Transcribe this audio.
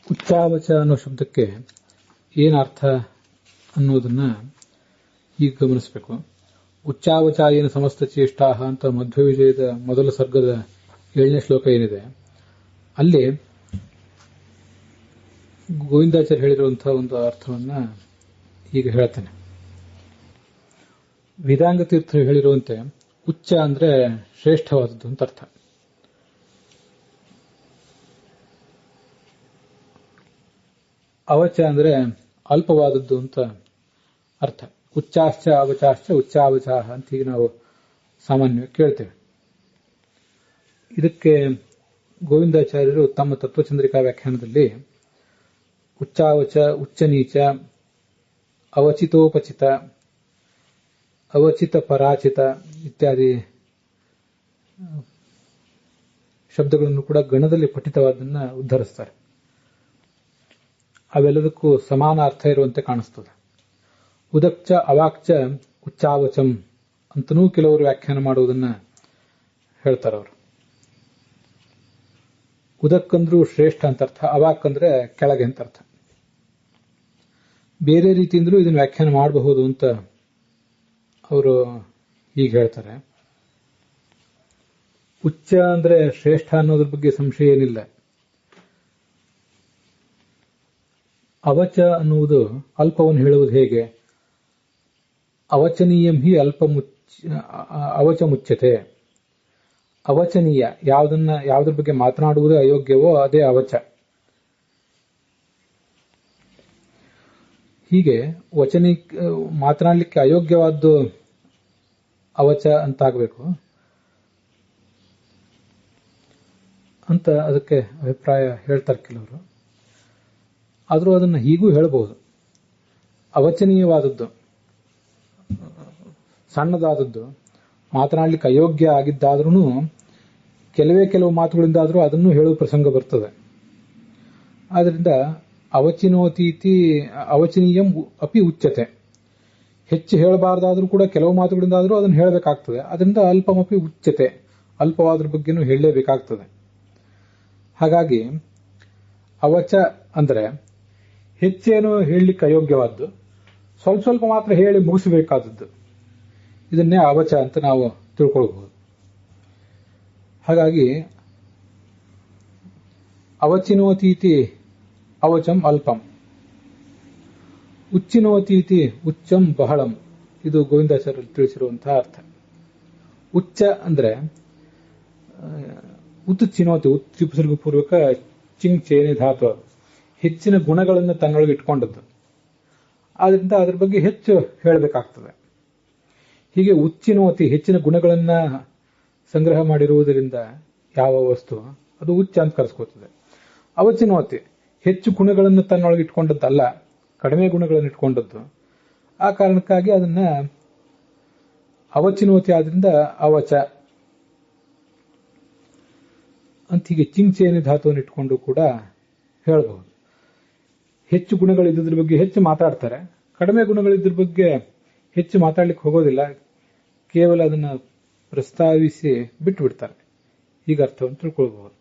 ಉಚ್ಚಾವಚ ಅನ್ನೋ ಶಬ್ದಕ್ಕೆ ಏನು ಅರ್ಥ ಅನ್ನೋದನ್ನ ಈಗ ಗಮನಿಸಬೇಕು. ಉಚ್ಚಾವಚ ಏನು ಸಮಸ್ತ ಚೇಷ್ಟಾಹ ಅಂತ ಮಧ್ವ ವಿಜಯದ ಮೊದಲ ಸರ್ಗದ 7ನೇ ಶ್ಲೋಕ ಏನಿದೆ ಅಲ್ಲಿ ಗೋವಿಂದಾಚಾರ್ಯ ಹೇಳಿರುವಂತಹ ಒಂದು ಅರ್ಥವನ್ನ ಈಗ ಹೇಳ್ತಾನೆ. ವೇದಾಂಗ ತೀರ್ಥರು ಹೇಳಿರುವಂತೆ ಉಚ್ಚ ಅಂದ್ರೆ ಶ್ರೇಷ್ಠವಾದದ್ದು ಅಂತ ಅರ್ಥ. ಅವಚ ಅಂದ್ರೆ ಅಲ್ಪವಾದದ್ದು ಅಂತ ಅರ್ಥ. ಉಚ್ಚಾಶ್ಚ ಅವಚಾಶ್ಚ ಉಚ್ಚಾವಚಾಹ ಅಂತ ಈಗ ನಾವು ಸಾಮಾನ್ಯವಾಗಿ ಕೇಳ್ತೇವೆ. ಇದಕ್ಕೆ ಗೋವಿಂದಾಚಾರ್ಯರು ತಮ್ಮ ತತ್ವಚಂದ್ರಿಕಾ ವ್ಯಾಖ್ಯಾನದಲ್ಲಿ ಉಚ್ಚಾವಚ, ಉಚ್ಚನೀಚ, ಅವಚಿತೋಪಚಿತ, ಅವಚಿತ ಪರಾಚಿತ ಇತ್ಯಾದಿ ಶಬ್ದಗಳನ್ನು ಕೂಡ ಗಣದಲ್ಲಿ ಪಠಿತವಾದನ್ನ ಉದ್ಧರಿಸ್ತಾರೆ. ಅವೆಲ್ಲದಕ್ಕೂ ಸಮಾನ ಅರ್ಥ ಇರುವಂತೆ ಕಾಣಿಸ್ತದೆ. ಉದಕ್ಚ ಅವಾಕ್ಚ ಉಚ್ಚಾವಚಂ ಅಂತನೂ ಕೆಲವರು ವ್ಯಾಖ್ಯಾನ ಮಾಡುವುದನ್ನ ಹೇಳ್ತಾರೆ ಅವರು. ಉದಕ್ಕಂದ್ರೂ ಶ್ರೇಷ್ಠ ಅಂತ ಅರ್ಥ, ಅವಾಕ್ ಅಂದ್ರೆ ಕೆಳಗೆ ಅಂತ ಅರ್ಥ. ಬೇರೆ ರೀತಿಯಿಂದಲೂ ಇದನ್ನು ವ್ಯಾಖ್ಯಾನ ಮಾಡಬಹುದು ಅಂತ ಅವರು ಹೀಗೆ ಹೇಳ್ತಾರೆ. ಉಚ್ಚ ಅಂದ್ರೆ ಶ್ರೇಷ್ಠ ಅನ್ನೋದ್ರ ಬಗ್ಗೆ ಸಂಶಯ ಏನಿಲ್ಲ. ಅವಚ ಅನ್ನುವುದು ಅಲ್ಪವನ್ನು ಹೇಳುವುದು ಹೇಗೆ? ಅವಚನೀಯಂ ಹಿ ಅವಚ ಮುಚ್ಯತೆ. ಅವಚನೀಯ ಯಾವುದ್ರ ಬಗ್ಗೆ ಮಾತನಾಡುವುದು ಅಯೋಗ್ಯವೋ ಅದೇ ಅವಚ. ಹೀಗೆ ಮಾತನಾಡಲಿಕ್ಕೆ ಅಯೋಗ್ಯವಾದ್ದು ಅವಚ ಅಂತಾಗಬೇಕು ಅಂತ ಅದಕ್ಕೆ ಅಭಿಪ್ರಾಯ ಹೇಳ್ತಾರೆ ಕೆಲವರು. ಆದರೂ ಅದನ್ನು ಹೀಗೂ ಹೇಳಬಹುದು. ಅವಚನೀಯವಾದದ್ದು, ಸಣ್ಣದಾದದ್ದು, ಮಾತನಾಡಲಿಕ್ಕೆ ಅಯೋಗ್ಯ ಆಗಿದ್ದಾದ್ರೂ ಕೆಲವು ಮಾತುಗಳಿಂದಾದರೂ ಅದನ್ನು ಹೇಳುವ ಪ್ರಸಂಗ ಬರ್ತದೆ. ಆದ್ರಿಂದ ಅವಚಿನೋತೀತಿ ಅವಚನೀಯಂ ಅಪಿ ಉಚ್ಯತೆ. ಹೆಚ್ಚು ಹೇಳಬಾರ್ದಾದ್ರೂ ಕೂಡ ಕೆಲವು ಮಾತುಗಳಿಂದಾದರೂ ಅದನ್ನು ಹೇಳಬೇಕಾಗ್ತದೆ. ಅದರಿಂದ ಅಲ್ಪಮಪಿ ಉಚ್ಯತೆ, ಅಲ್ಪವಾದ್ರ ಬಗ್ಗೆನೂ ಹೇಳಲೇಬೇಕಾಗ್ತದೆ. ಹಾಗಾಗಿ ಅವಚ ಅಂದ್ರೆ ಹೆಚ್ಚೇನು ಹೇಳಲಿಕ್ಕೆ ಅಯೋಗ್ಯವಾದ್ದು, ಸ್ವಲ್ಪ ಸ್ವಲ್ಪ ಮಾತ್ರ ಹೇಳಿ ಮುಗಿಸಬೇಕಾದದ್ದು. ಇದನ್ನೇ ಅವಚ ಅಂತ ನಾವು ತಿಳ್ಕೊಳ್ಬಹುದು. ಹಾಗಾಗಿ ಅವಚಿನೋತೀತಿ ಅವಚಂ ಅಲ್ಪಂ, ಉಚ್ಚಿನೋತೀತಿ ಉಚ್ಚಂ ಬಹಳಂ. ಇದು ಗೋವಿಂದಾಚಾರ್ಯರು ತಿಳಿಸಿರುವಂತಹ ಅರ್ಥ. ಉಚ್ಚ ಅಂದ್ರೆ ಉತ್ತು ಚಿನೋತಿ, ಉತ್ಪಸರ್ಗ ಪೂರ್ವಕ ಚಿಂಗ್ ಚೇನೆ ಧಾತು, ಹೆಚ್ಚಿನ ಗುಣಗಳನ್ನು ತನ್ನೊಳಗೆ ಇಟ್ಕೊಂಡದ್ದು. ಆದ್ರಿಂದ ಅದ್ರ ಬಗ್ಗೆ ಹೆಚ್ಚು ಹೇಳಬೇಕಾಗ್ತದೆ. ಹೀಗೆ ಉಚ್ಚಿನೋತಿ ಹೆಚ್ಚಿನ ಗುಣಗಳನ್ನ ಸಂಗ್ರಹ ಮಾಡಿರುವುದರಿಂದ ಯಾವ ವಸ್ತು ಅದು ಉಚ್ಚ ಅಂತ ಕರೆಸ್ಕೋತದೆ. ಅವಚಿನೋತಿ ಹೆಚ್ಚು ಗುಣಗಳನ್ನು ತನ್ನೊಳಗೆ ಇಟ್ಕೊಂಡದ್ದಲ್ಲ, ಕಡಿಮೆ ಗುಣಗಳನ್ನು ಇಟ್ಕೊಂಡದ್ದು. ಆ ಕಾರಣಕ್ಕಾಗಿ ಅದನ್ನ ಅವಚಿನೋತಿ ಆದ್ರಿಂದ ಅವಚ ಅಂತ ಹೀಗೆ ಚಿಂಚೇನೆ ಧಾತುವನ್ನು ಇಟ್ಕೊಂಡು ಕೂಡ ಹೇಳಬಹುದು. ಹೆಚ್ಚು ಗುಣಗಳಿದ್ದ್ರ ಬಗ್ಗೆ ಹೆಚ್ಚು ಮಾತಾಡ್ತಾರೆ, ಕಡಿಮೆ ಗುಣಗಳಿದ್ರ ಬಗ್ಗೆ ಹೆಚ್ಚು ಮಾತಾಡ್ಲಿಕ್ಕೆ ಹೋಗೋದಿಲ್ಲ, ಕೇವಲ ಅದನ್ನ ಪ್ರಸ್ತಾವಿಸಿ ಬಿಟ್ಟು ಬಿಡ್ತಾರೆ. ಈಗ ಅರ್ಥವನ್ನು ತಿಳ್ಕೊಳ್ಬಹುದು.